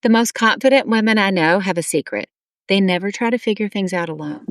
The most confident women I know have a secret. They never try to figure things out alone.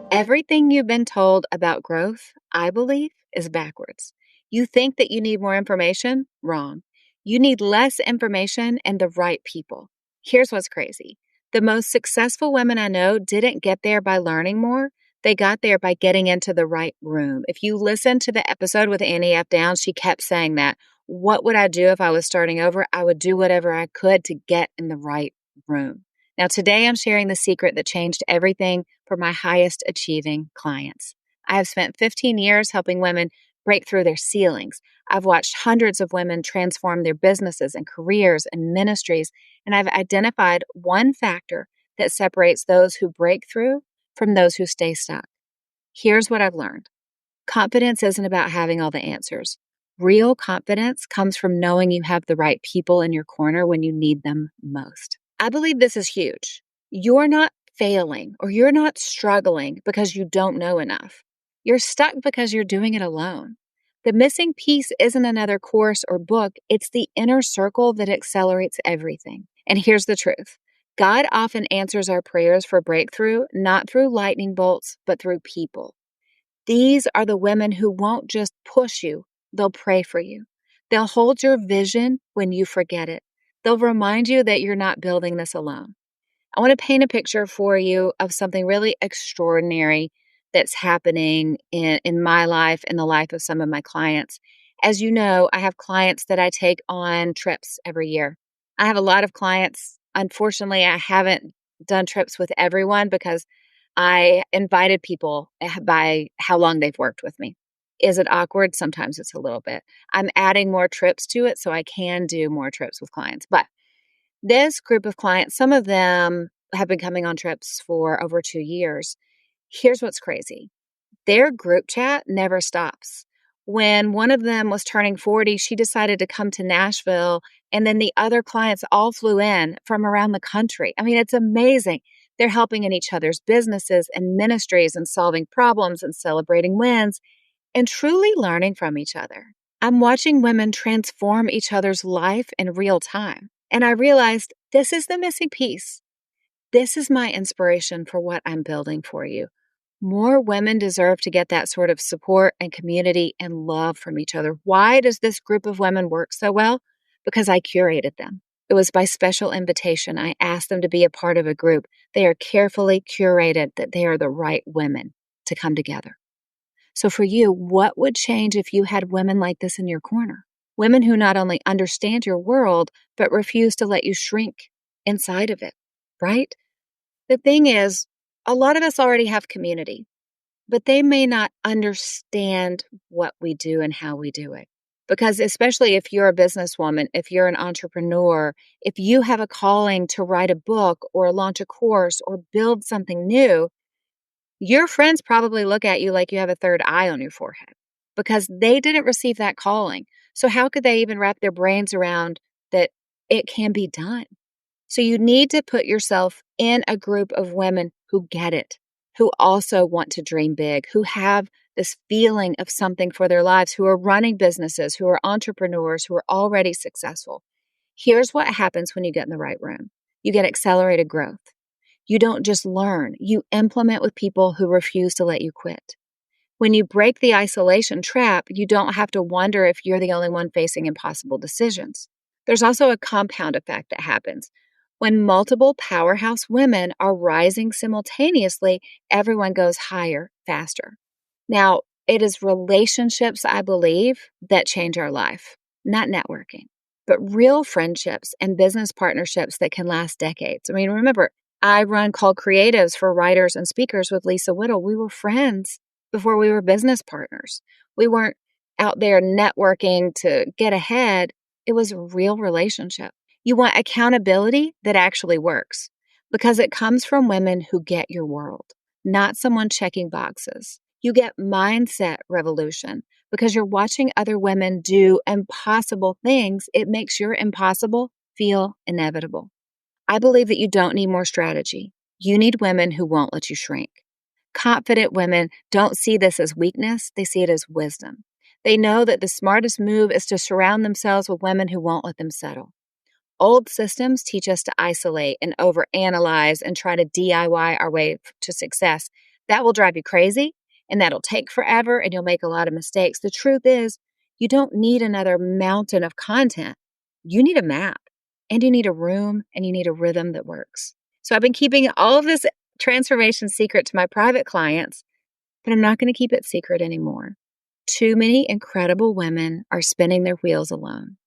Everything you've been told about growth, I believe, is backwards. You think that you need more information? Wrong. You need less information and the right people. Here's what's crazy. The most successful women I know didn't get there by learning more. They got there by getting into the right room. If you listen to the episode with Annie F. Downs, she kept saying that. What would I do if I was starting over? I would do whatever I could to get in the right room. Now, today I'm sharing the secret that changed everything for my highest achieving clients. I have spent 15 years helping women break through their ceilings. I've watched hundreds of women transform their businesses and careers and ministries, and I've identified one factor that separates those who break through from those who stay stuck. Here's what I've learned. Confidence isn't about having all the answers. Real confidence comes from knowing you have the right people in your corner when you need them most. I believe this is huge. You're not failing or you're not struggling because you don't know enough. You're stuck because you're doing it alone. The missing piece isn't another course or book. It's the inner circle that accelerates everything. And here's the truth. God often answers our prayers for breakthrough, not through lightning bolts, but through people. These are the women who won't just push you. They'll pray for you. They'll hold your vision when you forget it. They'll remind you that you're not building this alone. I want to paint a picture for you of something really extraordinary that's happening in my life and the life of some of my clients. As you know, I have clients that I take on trips every year. I have a lot of clients. Unfortunately, I haven't done trips with everyone because I invited people by how long they've worked with me. Is it awkward? Sometimes it's a little bit. I'm adding more trips to it so I can do more trips with clients. But this group of clients, some of them have been coming on trips for over 2 years. Here's what's crazy. Their group chat never stops. When one of them was turning 40, she decided to come to Nashville, and then the other clients all flew in from around the country. I mean, it's amazing. They're helping in each other's businesses and ministries and solving problems and celebrating wins and truly learning from each other. I'm watching women transform each other's life in real time. And I realized this is the missing piece. This is my inspiration for what I'm building for you. More women deserve to get that sort of support and community and love from each other. Why does this group of women work so well? Because I curated them. It was by special invitation. I asked them to be a part of a group. They are carefully curated that they are the right women to come together. So for you, what would change if you had women like this in your corner? Women who not only understand your world, but refuse to let you shrink inside of it, right? The thing is, a lot of us already have community, but they may not understand what we do and how we do it. Because especially if you're a businesswoman, if you're an entrepreneur, if you have a calling to write a book or launch a course or build something new, your friends probably look at you like you have a third eye on your forehead because they didn't receive that calling. So how could they even wrap their brains around that it can be done? So you need to put yourself in a group of women who get it, who also want to dream big, who have this feeling of something for their lives, who are running businesses, who are entrepreneurs, who are already successful. Here's what happens when you get in the right room. You get accelerated growth. You don't just learn, you implement with people who refuse to let you quit. When you break the isolation trap, you don't have to wonder if you're the only one facing impossible decisions. There's also a compound effect that happens. When multiple powerhouse women are rising simultaneously, everyone goes higher, faster. Now, it is relationships, I believe, that change our life, not networking, but real friendships and business partnerships that can last decades. I mean, remember, I run Called Creatives for writers and speakers with Lisa Whittle. We were friends before we were business partners. We weren't out there networking to get ahead. It was a real relationship. You want accountability that actually works because it comes from women who get your world, not someone checking boxes. You get mindset revolution because you're watching other women do impossible things. It makes your impossible feel inevitable. I believe that you don't need more strategy. You need women who won't let you shrink. Confident women don't see this as weakness. They see it as wisdom. They know that the smartest move is to surround themselves with women who won't let them settle. Old systems teach us to isolate and overanalyze and try to DIY our way to success. That will drive you crazy and that'll take forever and you'll make a lot of mistakes. The truth is, you don't need another mountain of content. You need a map and you need a room and you need a rhythm that works. So I've been keeping all of this transformation secret to my private clients, but I'm not going to keep it secret anymore. Too many incredible women are spinning their wheels alone.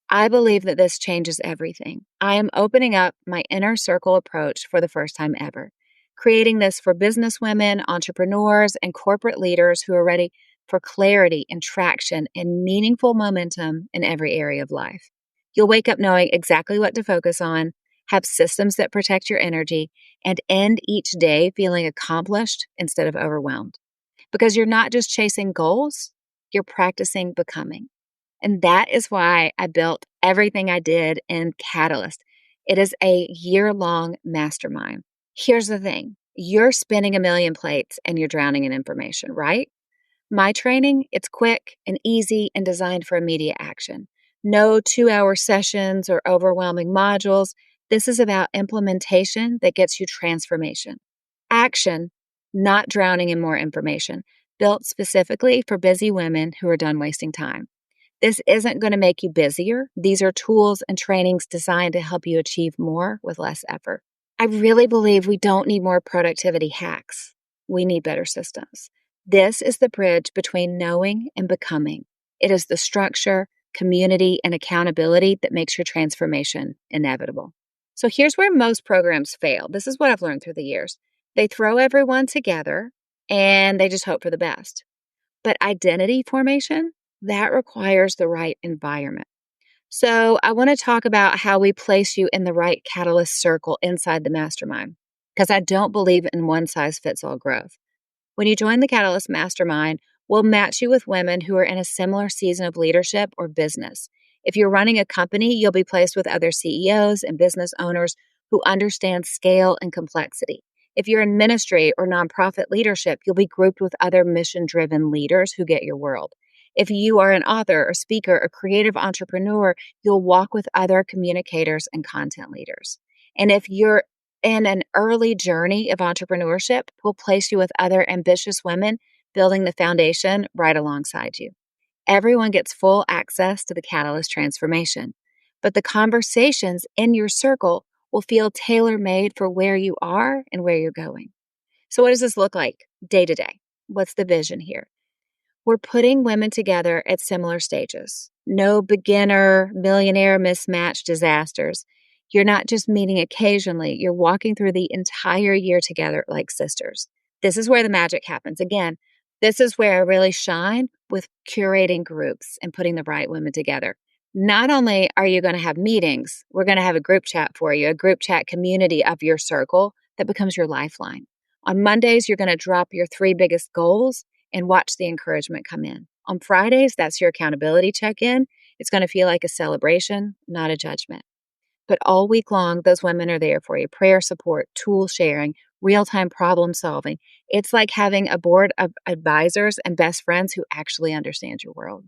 I believe that this changes everything. I am opening up my inner circle approach for the first time ever, creating this for business women, entrepreneurs, and corporate leaders who are ready for clarity and traction and meaningful momentum in every area of life. You'll wake up knowing exactly what to focus on, have systems that protect your energy, and end each day feeling accomplished instead of overwhelmed. Because you're not just chasing goals, you're practicing becoming. And that is why I built everything I did in Catalyst. It is a year-long mastermind. Here's the thing. You're spinning a million plates and you're drowning in information, right? My training, it's quick and easy and designed for immediate action. No 2-hour sessions or overwhelming modules. This is about implementation that gets you transformation. Action, not drowning in more information, built specifically for busy women who are done wasting time. This isn't going to make you busier. These are tools and trainings designed to help you achieve more with less effort. I really believe we don't need more productivity hacks. We need better systems. This is the bridge between knowing and becoming. It is the structure, community, and accountability that makes your transformation inevitable. So here's where most programs fail. This is what I've learned through the years. They throw everyone together and they just hope for the best. But identity formation, that requires the right environment. So I want to talk about how we place you in the right catalyst circle inside the mastermind, because I don't believe in one size fits all growth. When you join the Catalyst Mastermind, we'll match you with women who are in a similar season of leadership or business. If you're running a company, you'll be placed with other CEOs and business owners who understand scale and complexity. If you're in ministry or nonprofit leadership, you'll be grouped with other mission-driven leaders who get your world. If you are an author or speaker or creative entrepreneur, you'll walk with other communicators and content leaders. And if you're in an early journey of entrepreneurship, we'll place you with other ambitious women building the foundation right alongside you. Everyone gets full access to the Catalyst transformation, but the conversations in your circle will feel tailor-made for where you are and where you're going. So what does this look like day to day? What's the vision here? We're putting women together at similar stages. No beginner, millionaire mismatch disasters. You're not just meeting occasionally, you're walking through the entire year together like sisters. This is where the magic happens. Again, this is where I really shine with curating groups and putting the right women together. Not only are you going to have meetings, we're going to have a group chat for you, a group chat community of your circle that becomes your lifeline. On Mondays, you're going to drop your 3 biggest goals and watch the encouragement come in. On Fridays, that's your accountability check-in. It's going to feel like a celebration, not a judgment. But all week long, those women are there for you. Prayer support, tool sharing, real-time problem solving. It's like having a board of advisors and best friends who actually understand your world.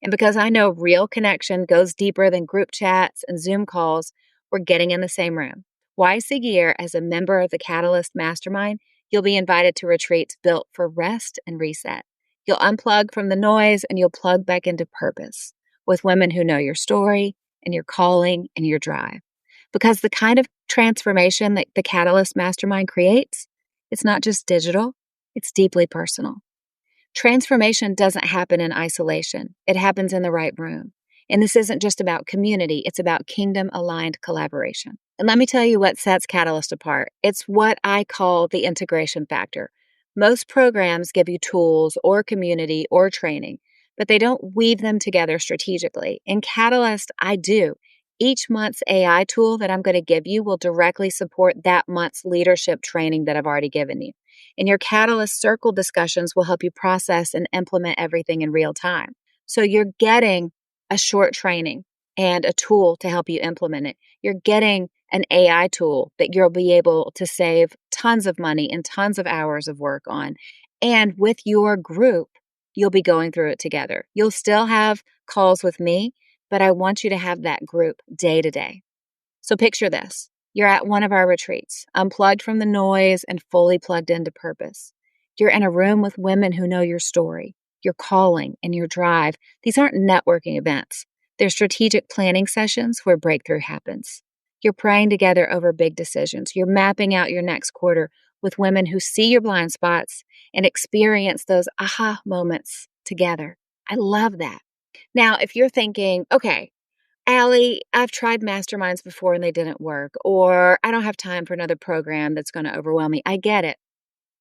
And because I know real connection goes deeper than group chats and Zoom calls, we're getting in the same room. Twice a year, as a member of the Catalyst Mastermind, you'll be invited to retreats built for rest and reset. You'll unplug from the noise and you'll plug back into purpose with women who know your story and your calling and your drive. Because the kind of transformation that the Catalyst Mastermind creates, it's not just digital, it's deeply personal. Transformation doesn't happen in isolation. It happens in the right room. And this isn't just about community, it's about kingdom-aligned collaboration. And let me tell you what sets Catalyst apart. It's what I call the integration factor. Most programs give you tools or community or training, but they don't weave them together strategically. In Catalyst, I do. Each month's AI tool that I'm going to give you will directly support that month's leadership training that I've already given you. And your Catalyst Circle discussions will help you process and implement everything in real time. So you're getting a short training and a tool to help you implement it. You're getting an AI tool that you'll be able to save tons of money and tons of hours of work on. And with your group, You'll be going through it together. You'll still have calls with me, but I want you to have that group day to day. So picture this. You're at one of our retreats, unplugged from the noise and fully plugged into purpose. You're in a room with women who know your story, your calling, and your drive. These aren't networking events. They're strategic planning sessions where breakthrough happens. You're praying together over big decisions. You're mapping out your next quarter with women who see your blind spots and experience those aha moments together. I love that. Now, if you're thinking, okay, Allie, I've tried masterminds before and they didn't work, or I don't have time for another program that's going to overwhelm me. I get it.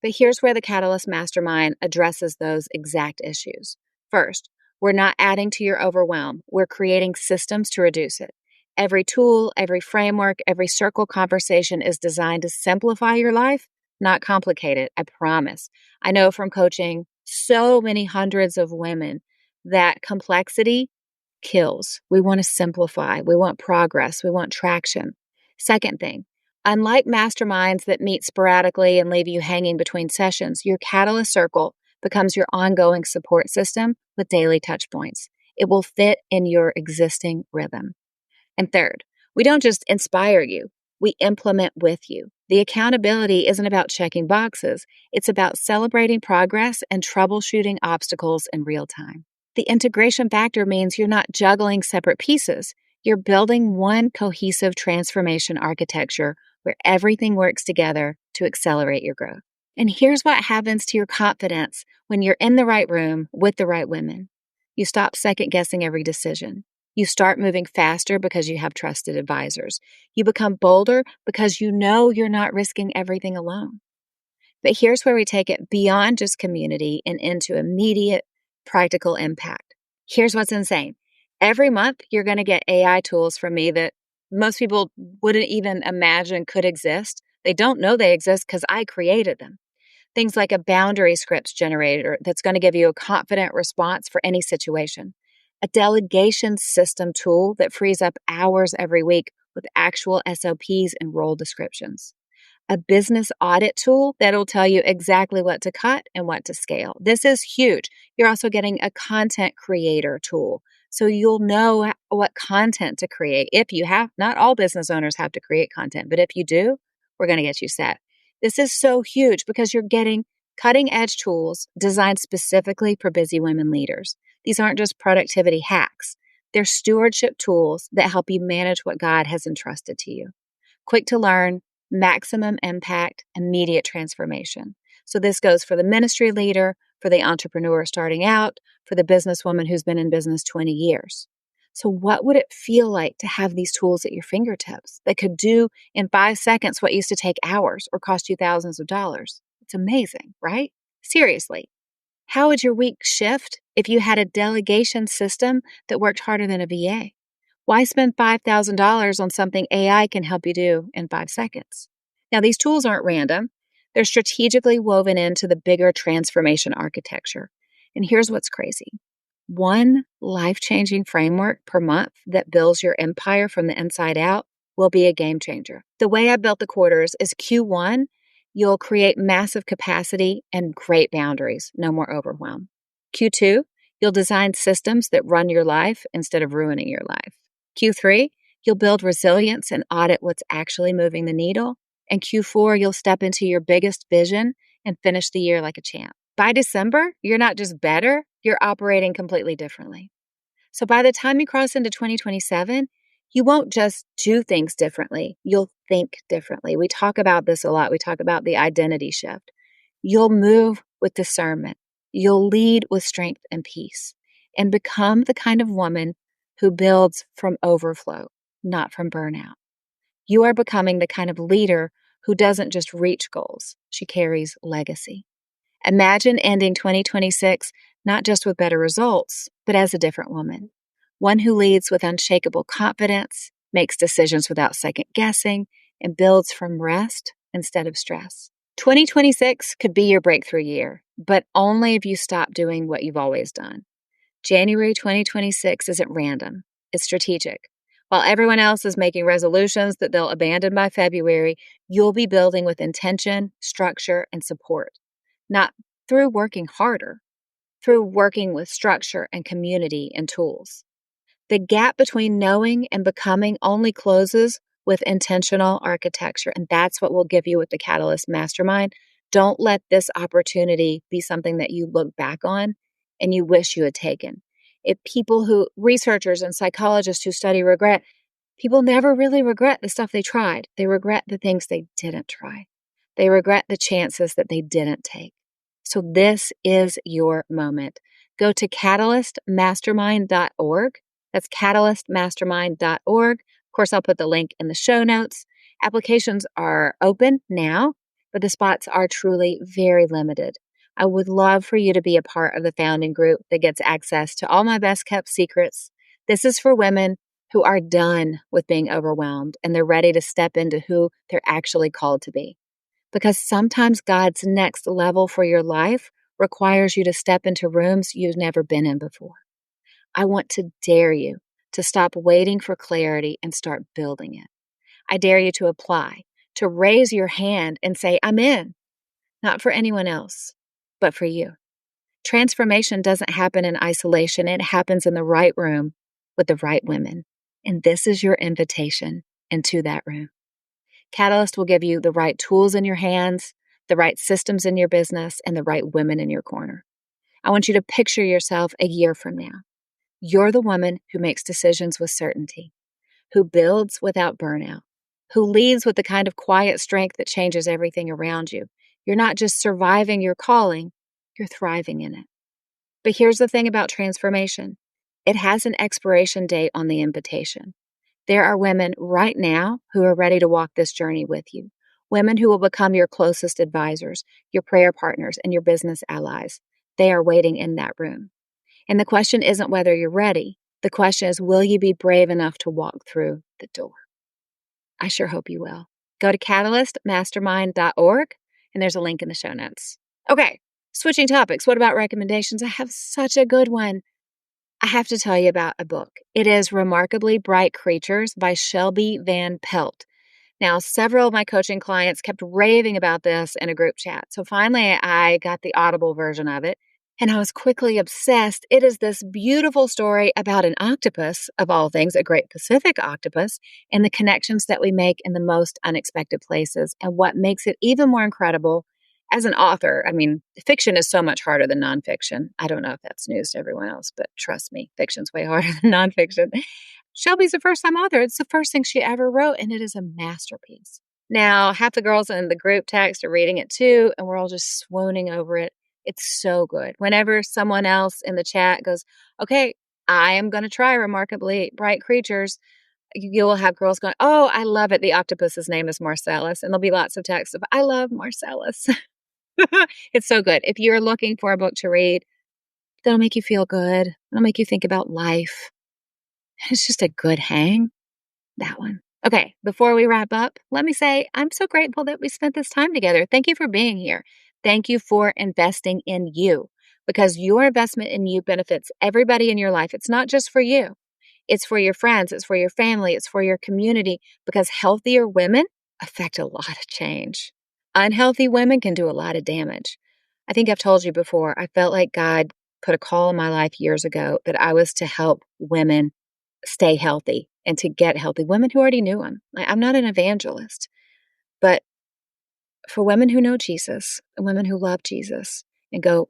But here's where the Catalyst Mastermind addresses those exact issues. First, we're not adding to your overwhelm. We're creating systems to reduce it. Every tool, every framework, every circle conversation is designed to simplify your life, not complicate it. I promise. I know from coaching so many hundreds of women that complexity kills. We want to simplify. We want progress. We want traction. Second thing, unlike masterminds that meet sporadically and leave you hanging between sessions, your Catalyst Circle becomes your ongoing support system with daily touch points. It will fit in your existing rhythm. And third, we don't just inspire you, we implement with you. The accountability isn't about checking boxes, it's about celebrating progress and troubleshooting obstacles in real time. The integration factor means you're not juggling separate pieces. You're building one cohesive transformation architecture where everything works together to accelerate your growth. And here's what happens to your confidence when you're in the right room with the right women. You stop second guessing every decision. You start moving faster because you have trusted advisors. You become bolder because you know you're not risking everything alone. But here's where we take it beyond just community and into immediate practical impact. Here's what's insane. Every month, you're going to get AI tools from me that most people wouldn't even imagine could exist. They don't know they exist because I created them. Things like a boundary scripts generator that's going to give you a confident response for any situation. A delegation system tool that frees up hours every week with actual SOPs and role descriptions. A business audit tool that'll tell you exactly what to cut and what to scale. This is huge. You're also getting a content creator tool. So you'll know what content to create. If you have, not all business owners have to create content, but if you do, we're going to get you set. This is so huge because you're getting cutting edge tools designed specifically for busy women leaders. These aren't just productivity hacks. They're stewardship tools that help you manage what God has entrusted to you. Quick to learn, maximum impact, immediate transformation. So this goes for the ministry leader, for the entrepreneur starting out, for the businesswoman who's been in business 20 years. So what would it feel like to have these tools at your fingertips that could do in 5 seconds what used to take hours or cost you thousands of dollars? It's amazing, right? Seriously. How would your week shift if you had a delegation system that worked harder than a VA? Why spend $5,000 on something AI can help you do in 5 seconds? Now, these tools aren't random. They're strategically woven into the bigger transformation architecture. And here's what's crazy. One life-changing framework per month that builds your empire from the inside out will be a game changer. The way I built the quarters is Q1, you'll create massive capacity and great boundaries, no more overwhelm. Q2, you'll design systems that run your life instead of ruining your life. Q3, you'll build resilience and audit what's actually moving the needle. And Q4, you'll step into your biggest vision and finish the year like a champ. By December, you're not just better, you're operating completely differently. So by the time you cross into 2027, you won't just do things differently, you'll think differently. We talk about this a lot. We talk about the identity shift. You'll move with discernment. You'll lead with strength and peace and become the kind of woman who builds from overflow, not from burnout. You are becoming the kind of leader who doesn't just reach goals, she carries legacy. Imagine ending 2026 not just with better results, but as a different woman. One who leads with unshakable confidence, makes decisions without second guessing, and builds from rest instead of stress. 2026 could be your breakthrough year, but only if you stop doing what you've always done. January 2026 isn't random, it's strategic. While everyone else is making resolutions that they'll abandon by February, you'll be building with intention, structure, and support. Not through working harder, through working with structure and community and tools. The gap between knowing and becoming only closes with intentional architecture, and that's what we'll give you with the Catalyst Mastermind. Don't let this opportunity be something that you look back on and you wish you had taken. Researchers and psychologists who study regret, people never really regret the stuff they tried. They regret the things they didn't try. They regret the chances that they didn't take. So this is your moment. Go to catalystmastermind.org. That's catalystmastermind.org. Of course, I'll put the link in the show notes. Applications are open now, but the spots are truly very limited. I would love for you to be a part of the founding group that gets access to all my best kept secrets. This is for women who are done with being overwhelmed and they're ready to step into who they're actually called to be. Because sometimes God's next level for your life requires you to step into rooms you've never been in before. I want to dare you to stop waiting for clarity and start building it. I dare you to apply, to raise your hand and say, I'm in, not for anyone else, but for you. Transformation doesn't happen in isolation. It happens in the right room with the right women. And this is your invitation into that room. Catalyst will give you the right tools in your hands, the right systems in your business, and the right women in your corner. I want you to picture yourself a year from now. You're the woman who makes decisions with certainty, who builds without burnout, who leads with the kind of quiet strength that changes everything around you. You're not just surviving your calling, you're thriving in it. But here's the thing about transformation. It has an expiration date on the invitation. There are women right now who are ready to walk this journey with you. Women who will become your closest advisors, your prayer partners, and your business allies. They are waiting in that room. And the question isn't whether you're ready. The question is, will you be brave enough to walk through the door? I sure hope you will. Go to catalystmastermind.org, and there's a link in the show notes. Okay, switching topics. What about recommendations? I have such a good one. I have to tell you about a book. It is Remarkably Bright Creatures by Shelby Van Pelt. Now, several of my coaching clients kept raving about this in a group chat. So finally, I got the Audible version of it, and I was quickly obsessed. It is this beautiful story about an octopus, of all things, a great Pacific octopus, and the connections that we make in the most unexpected places. And what makes it even more incredible as an author, I mean, fiction is so much harder than nonfiction. I don't know if that's news to everyone else, but trust me, fiction's way harder than nonfiction. Shelby's a first-time author. It's the first thing she ever wrote, and it is a masterpiece. Now, half the girls in the group text are reading it too, and we're all just swooning over it. It's so good. Whenever someone else in the chat goes, okay, I am going to try Remarkably Bright Creatures, you will have girls going, oh, I love it. The octopus's name is Marcellus. And there'll be lots of texts of, I love Marcellus. It's so good. If you're looking for a book to read, that'll make you feel good. It'll make you think about life. It's just a good hang. That one. Okay, before we wrap up, let me say I'm so grateful that we spent this time together. Thank you for being here. Thank you for investing in you, because your investment in you benefits everybody in your life. It's not just for you. It's for your friends. It's for your family. It's for your community, because healthier women affect a lot of change. Unhealthy women can do a lot of damage. I think I've told you before, I felt like God put a call in my life years ago that I was to help women stay healthy and to get healthy, women who already knew him. I'm not an evangelist, but for women who know Jesus and women who love Jesus and go,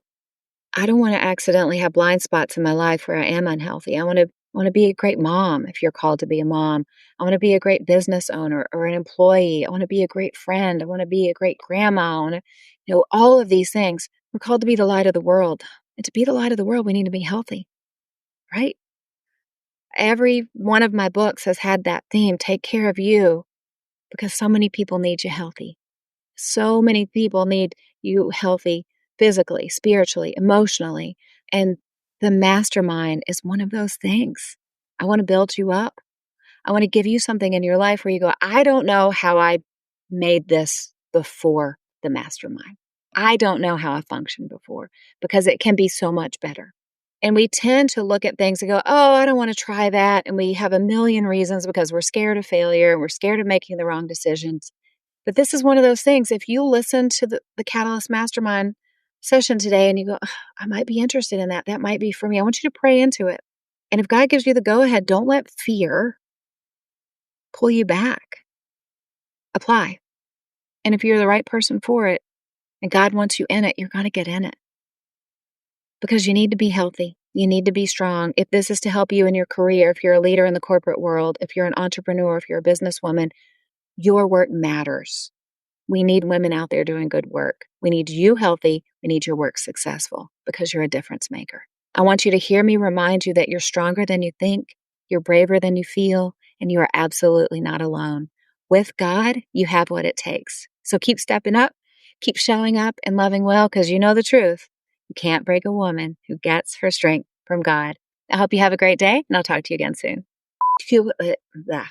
I don't want to accidentally have blind spots in my life where I am unhealthy. I want to be a great mom if you're called to be a mom. I want to be a great business owner or an employee. I want to be a great friend. I want to be a great grandma. I want to, all of these things. We're called to be the light of the world. And to be the light of the world, we need to be healthy, right? Every one of my books has had that theme, take care of you, because so many people need you healthy. So many people need you healthy physically, spiritually, emotionally. And the mastermind is one of those things. I want to build you up. I want to give you something in your life where you go, I don't know how I made this before the mastermind. I don't know how I functioned before, because it can be so much better. And we tend to look at things and go, oh, I don't want to try that. And we have a million reasons because we're scared of failure and we're scared of making the wrong decisions. But this is one of those things. If you listen to the Catalyst Mastermind session today and you go, "Ugh, I might be interested in that. That might be for me." I want you to pray into it. And if God gives you the go ahead, don't let fear pull you back. Apply. And if you're the right person for it and God wants you in it, you're going to get in it because you need to be healthy. You need to be strong. If this is to help you in your career, if you're a leader in the corporate world, if you're an entrepreneur, if you're a businesswoman, your work matters. We need women out there doing good work. We need you healthy. We need your work successful because you're a difference maker. I want you to hear me remind you that you're stronger than you think, you're braver than you feel, and you are absolutely not alone. With God, you have what it takes. So keep stepping up, keep showing up and loving well because you know the truth. You can't break a woman who gets her strength from God. I hope you have a great day, and I'll talk to you again soon. Feel that.